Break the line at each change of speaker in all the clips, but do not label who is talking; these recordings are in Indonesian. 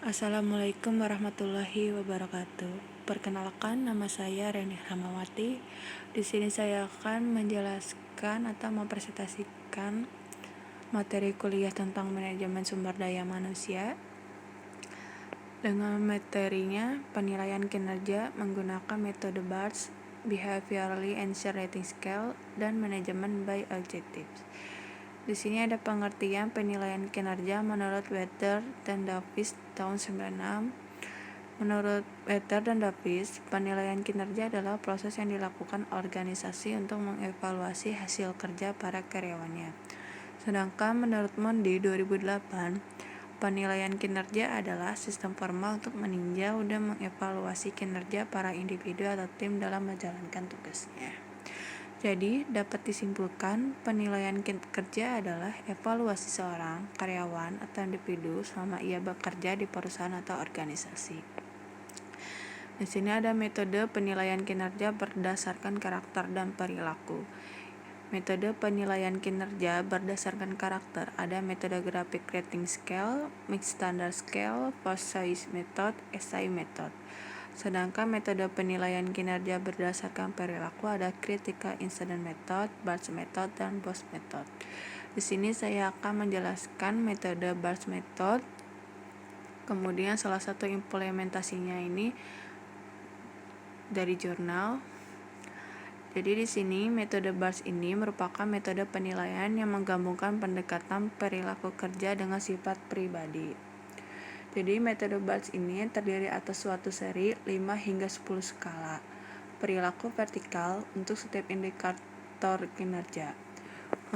Assalamualaikum warahmatullahi wabarakatuh. Perkenalkan, nama saya Reni Rahmawati. Di sini saya akan menjelaskan atau mempresentasikan materi kuliah tentang manajemen sumber daya manusia. Dengan materinya, penilaian kinerja menggunakan metode BARS, Behaviorally Answer Rating Scale, dan manajemen by Objectives. Di sini ada pengertian penilaian kinerja menurut Wetter dan Davis tahun 96. Menurut Wetter dan Davis, penilaian kinerja adalah proses yang dilakukan organisasi untuk mengevaluasi hasil kerja para karyawannya. Sedangkan menurut Mondi 2008, penilaian kinerja adalah sistem formal untuk meninjau dan mengevaluasi kinerja para individu atau tim dalam menjalankan tugasnya. Jadi, dapat disimpulkan penilaian kerja adalah evaluasi seorang karyawan atau individu selama ia bekerja di perusahaan atau organisasi. Di sini ada metode penilaian kinerja berdasarkan karakter dan perilaku. Metode penilaian kinerja berdasarkan karakter ada metode graphic rating scale, mixed standard scale, first choice method, SI method. Sedangkan metode penilaian kinerja berdasarkan perilaku ada critical incident method, BARS method, dan BOS method. Di sini saya akan menjelaskan metode BARS method. Kemudian salah satu implementasinya ini dari jurnal. Jadi di sini metode BARS ini merupakan metode penilaian yang menggabungkan pendekatan perilaku kerja dengan sifat pribadi. Jadi metode BARS ini terdiri atas suatu seri 5 hingga 10 skala perilaku vertikal untuk setiap indikator kinerja.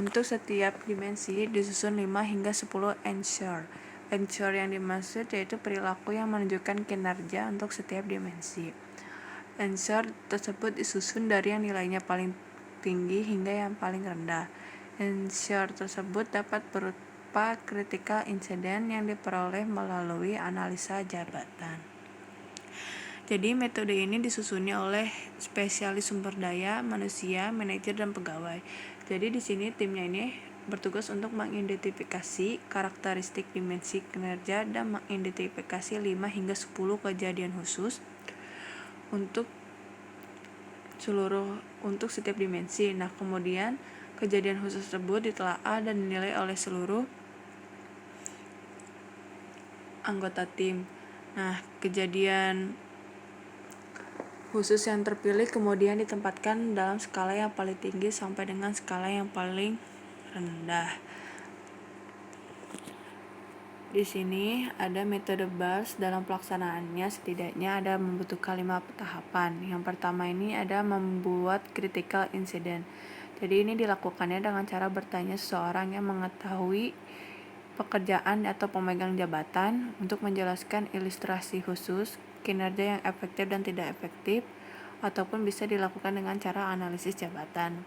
Untuk setiap dimensi disusun 5 hingga 10 ensure. Ensure yang dimaksud yaitu perilaku yang menunjukkan kinerja untuk setiap dimensi. Ensure tersebut disusun dari yang nilainya paling tinggi hingga yang paling rendah. Ensure tersebut dapat berupa critical incident yang diperoleh melalui analisa jabatan. Jadi metode ini disusunnya oleh spesialis sumber daya manusia, manajer, dan pegawai. Jadi di sini timnya ini bertugas untuk mengidentifikasi karakteristik dimensi kinerja dan mengidentifikasi 5 hingga 10 kejadian khusus untuk setiap dimensi. Nah, kemudian kejadian khusus tersebut ditelaah dan dinilai oleh seluruh anggota tim. Nah, kejadian khusus yang terpilih kemudian ditempatkan dalam skala yang paling tinggi sampai dengan skala yang paling rendah. Di sini ada metode BARS. Dalam pelaksanaannya setidaknya ada membutuhkan 5 tahapan. Yang pertama ini ada membuat critical incident. Jadi ini dilakukannya dengan cara bertanya seseorang yang mengetahui pekerjaan atau pemegang jabatan untuk menjelaskan ilustrasi khusus, kinerja yang efektif dan tidak efektif, ataupun bisa dilakukan dengan cara analisis jabatan.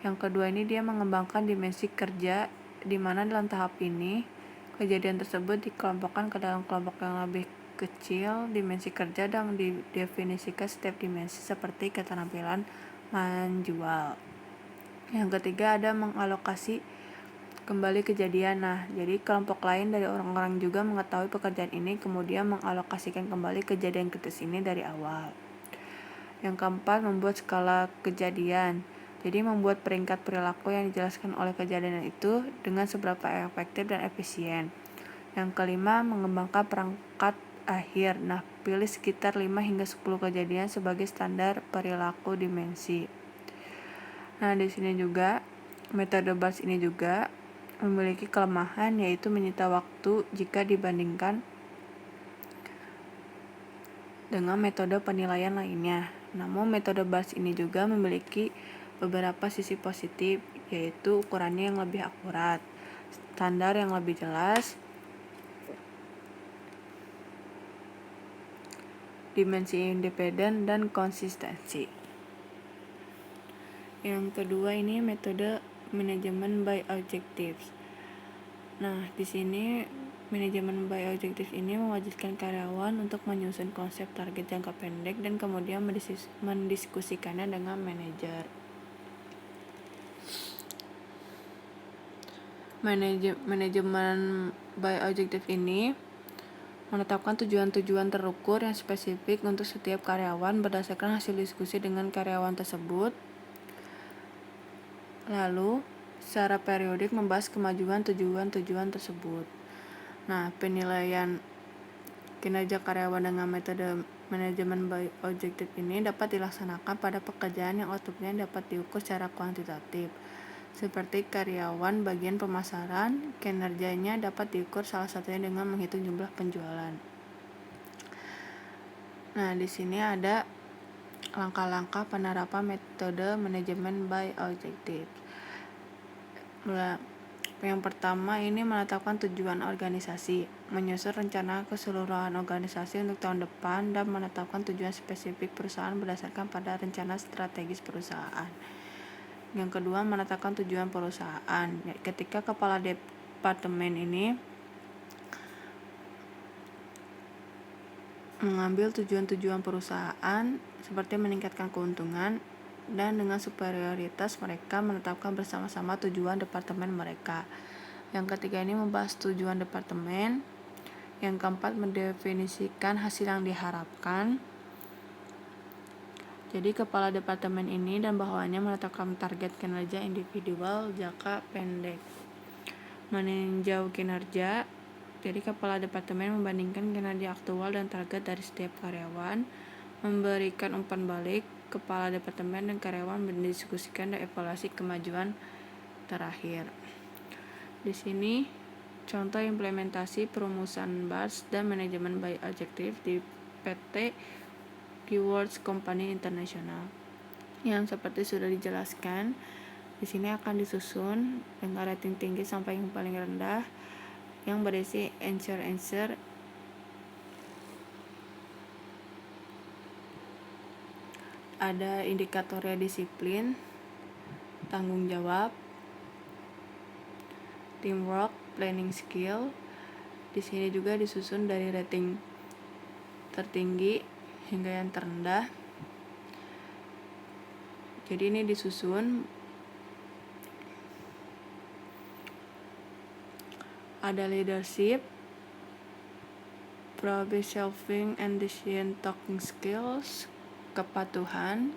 Yang kedua ini dia mengembangkan dimensi kerja, di mana dalam tahap ini kejadian tersebut dikelompokkan ke dalam kelompok yang lebih kecil dimensi kerja dan didefinisikan setiap dimensi seperti keterampilan menjual. Yang ketiga ada mengalokasi kembali kejadian. Nah, jadi kelompok lain dari orang-orang juga mengetahui pekerjaan ini kemudian mengalokasikan kembali kejadian kritis ini dari awal. Yang keempat, membuat skala kejadian. Jadi membuat peringkat perilaku yang dijelaskan oleh kejadian itu dengan seberapa efektif dan efisien. Yang kelima, mengembangkan perangkat akhir. Nah, pilih sekitar 5 hingga 10 kejadian sebagai standar perilaku dimensi. Nah, di sini juga metode BARS ini juga memiliki kelemahan yaitu menyita waktu jika dibandingkan dengan metode penilaian lainnya. Namun metode BARS ini juga memiliki beberapa sisi positif, yaitu ukurannya yang lebih akurat, standar yang lebih jelas, dimensi independen, dan konsistensi. Yang kedua ini metode manajemen by objectives. Nah, di sini manajemen by objectives ini mewajibkan karyawan untuk menyusun konsep target jangka pendek dan kemudian mendiskusikannya dengan manajer. Manajemen by objective ini menetapkan tujuan-tujuan terukur yang spesifik untuk setiap karyawan berdasarkan hasil diskusi dengan karyawan tersebut. Lalu, secara periodik membahas kemajuan tujuan-tujuan tersebut. Nah, penilaian kinerja karyawan dengan metode manajemen by objektif ini dapat dilaksanakan pada pekerjaan yang outputnya dapat diukur secara kuantitatif. Seperti karyawan bagian pemasaran, kinerjanya dapat diukur salah satunya dengan menghitung jumlah penjualan. Nah, di sini ada langkah-langkah penerapan metode manajemen by objektif. Yang pertama ini menetapkan tujuan organisasi, menyusun rencana keseluruhan organisasi untuk tahun depan, dan menetapkan tujuan spesifik perusahaan berdasarkan pada rencana strategis perusahaan. Yang kedua, menetapkan tujuan perusahaan. Ketika kepala departemen ini mengambil tujuan-tujuan perusahaan seperti meningkatkan keuntungan, dan dengan superioritas mereka menetapkan bersama-sama tujuan departemen mereka. Yang ketiga ini membahas tujuan departemen. Yang keempat mendefinisikan hasil yang diharapkan. Jadi kepala departemen ini dan bawahannya menetapkan target kinerja individual jangka pendek. Meninjau kinerja. Jadi kepala departemen membandingkan kinerja aktual dan target dari setiap karyawan, memberikan umpan balik. Kepala departemen dan karyawan mendiskusikan dan evaluasi kemajuan terakhir. Di sini contoh implementasi perumusan BARS dan manajemen by objektif di PT Keywords Company International. Yang seperti sudah dijelaskan, di sini akan disusun dengan rating tinggi sampai yang paling rendah, yang berisi answer. Ada indikatornya disiplin, tanggung jawab, teamwork, planning skill. Di sini juga disusun dari rating tertinggi hingga yang terendah. Jadi ini disusun ada leadership, problem solving and decision talking skills, kepatuhan,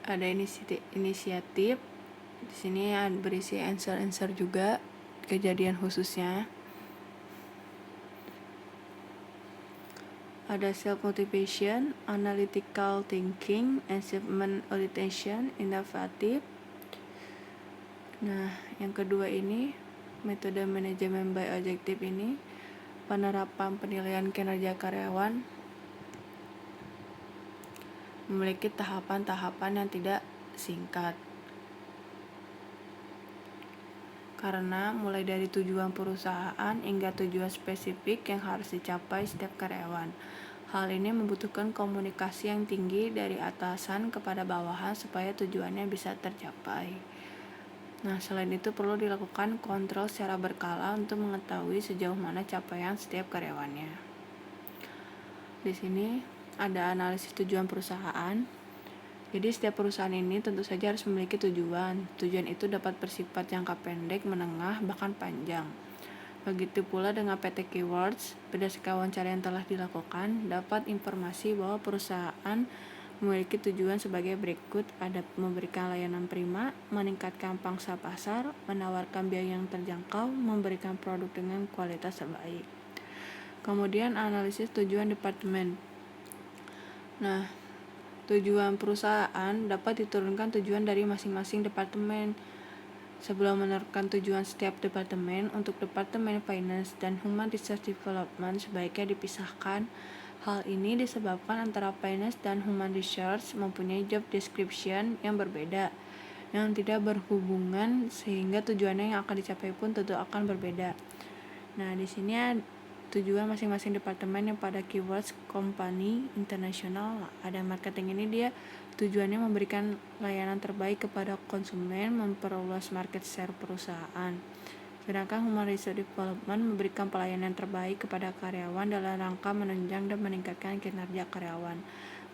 ada inisiatif. Di sini berisi answer juga, kejadian khususnya. Ada self motivation, analytical thinking, achievement orientation, inovatif. Nah, yang kedua ini metode manajemen by objektif ini penerapan penilaian kinerja karyawan memiliki tahapan-tahapan yang tidak singkat. Karena mulai dari tujuan perusahaan hingga tujuan spesifik yang harus dicapai setiap karyawan. Hal ini membutuhkan komunikasi yang tinggi dari atasan kepada bawahan supaya tujuannya bisa tercapai. Nah, selain itu perlu dilakukan kontrol secara berkala untuk mengetahui sejauh mana capaian setiap karyawannya. Di sini ada analisis tujuan perusahaan. Jadi setiap perusahaan ini tentu saja harus memiliki tujuan. Tujuan itu dapat bersifat jangka pendek, menengah, bahkan panjang. Begitu pula dengan PT Keywords, berdasarkan wawancara yang telah dilakukan, dapat informasi bahwa perusahaan memiliki tujuan sebagai berikut: ada memberikan layanan prima, meningkatkan pangsa pasar, menawarkan biaya yang terjangkau, memberikan produk dengan kualitas terbaik. Kemudian analisis tujuan departemen. Nah, tujuan perusahaan dapat diturunkan tujuan dari masing-masing departemen. Sebelum menerapkan tujuan setiap departemen, untuk departemen finance dan human resource development sebaiknya dipisahkan. Hal ini disebabkan antara finance dan human resource mempunyai job description yang berbeda, yang tidak berhubungan, sehingga tujuannya yang akan dicapai pun tentu akan berbeda. Nah, di sini tujuan masing-masing departemen yang pada Keywords Company International. Ada marketing ini dia tujuannya memberikan layanan terbaik kepada konsumen, memperluas market share perusahaan. Sedangkan Human Resource Development memberikan pelayanan terbaik kepada karyawan dalam rangka menunjang dan meningkatkan kinerja karyawan.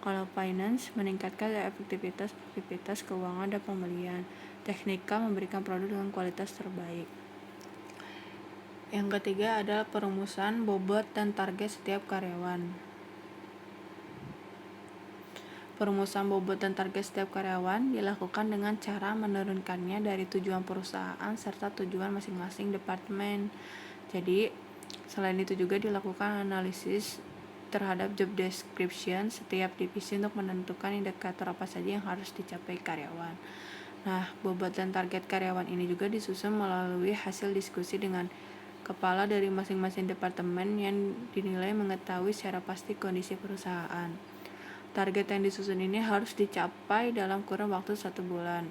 Kalau Finance meningkatkan efektivitas keuangan dan pembelian. Teknikal memberikan produk dengan kualitas terbaik. Yang ketiga adalah perumusan bobot dan target setiap karyawan. Perumusan bobot dan target setiap karyawan dilakukan dengan cara menurunkannya dari tujuan perusahaan serta tujuan masing-masing departemen. Jadi, selain itu juga dilakukan analisis terhadap job description setiap divisi untuk menentukan indikator apa saja yang harus dicapai karyawan. Nah, bobot dan target karyawan ini juga disusun melalui hasil diskusi dengan kepala dari masing-masing departemen yang dinilai mengetahui secara pasti kondisi perusahaan. Target yang disusun ini harus dicapai dalam kurun waktu 1 bulan.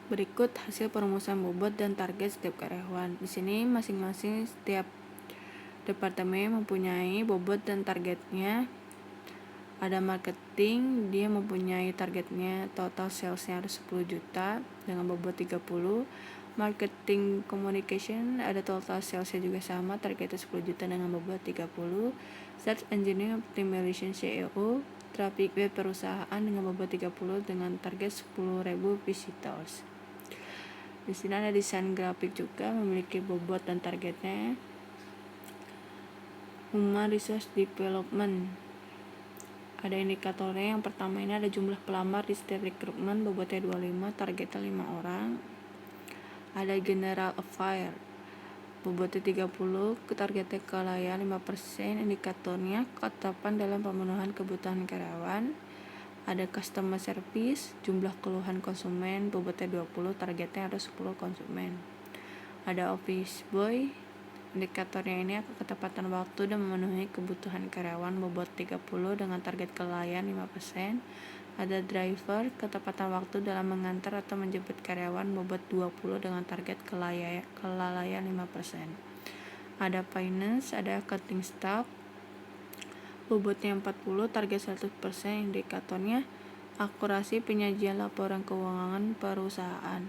Berikut hasil perumusan bobot dan target setiap karyawan. Di sini masing-masing setiap departemen mempunyai bobot dan targetnya. Ada marketing, dia mempunyai targetnya total salesnya harus 10 juta dengan bobot 30. Marketing communication ada total salesnya juga sama, targetnya 10 juta dengan bobot 30. Search engine optimization SEO, traffic web perusahaan dengan bobot 30 dengan target 10.000 visitors. Di sini ada desain grafik juga memiliki bobot dan targetnya. Human Resource Development ada indikatornya. Yang pertama ini ada jumlah pelamar di setiap rekrutmen, bobotnya 25, targetnya 5 orang. Ada General Affair, bobotnya 30, targetnya kelalaian 5%, indikatornya ketetapan dalam pemenuhan kebutuhan karyawan. Ada Customer Service, jumlah keluhan konsumen, bobotnya 20, targetnya ada 10 konsumen. Ada Office Boy, indikatornya ini ketepatan waktu dan memenuhi kebutuhan karyawan, bobot 30 dengan target kelalaian 5%. Ada driver, ketepatan waktu dalam mengantar atau menjemput karyawan, bobot 20 dengan target kelalaian 5%. Ada finance, ada accounting staff, bobotnya 40, target 100%, indikatornya akurasi penyajian laporan keuangan perusahaan.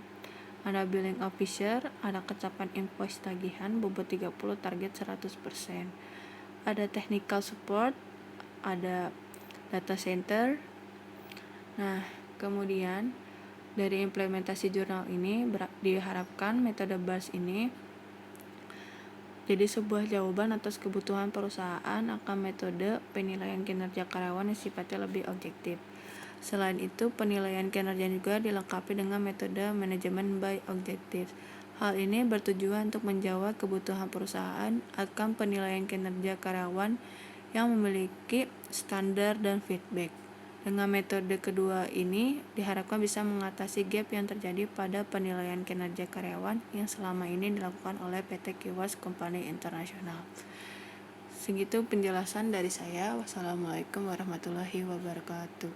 Ada billing officer, ada kecapan invoice tagihan, bobot 30, target 100%. Ada technical support, ada data center. Nah, kemudian dari implementasi jurnal ini diharapkan metode BARS ini jadi sebuah jawaban atas kebutuhan perusahaan akan metode penilaian kinerja karyawan yang sifatnya lebih objektif. Selain itu, penilaian kinerja juga dilengkapi dengan metode manajemen by objective. Hal ini bertujuan untuk menjawab kebutuhan perusahaan akan penilaian kinerja karyawan yang memiliki standar dan feedback. Dengan metode kedua ini diharapkan bisa mengatasi gap yang terjadi pada penilaian kinerja karyawan yang selama ini dilakukan oleh PT Keywords Company International. Segitu penjelasan dari saya. Wassalamualaikum warahmatullahi wabarakatuh.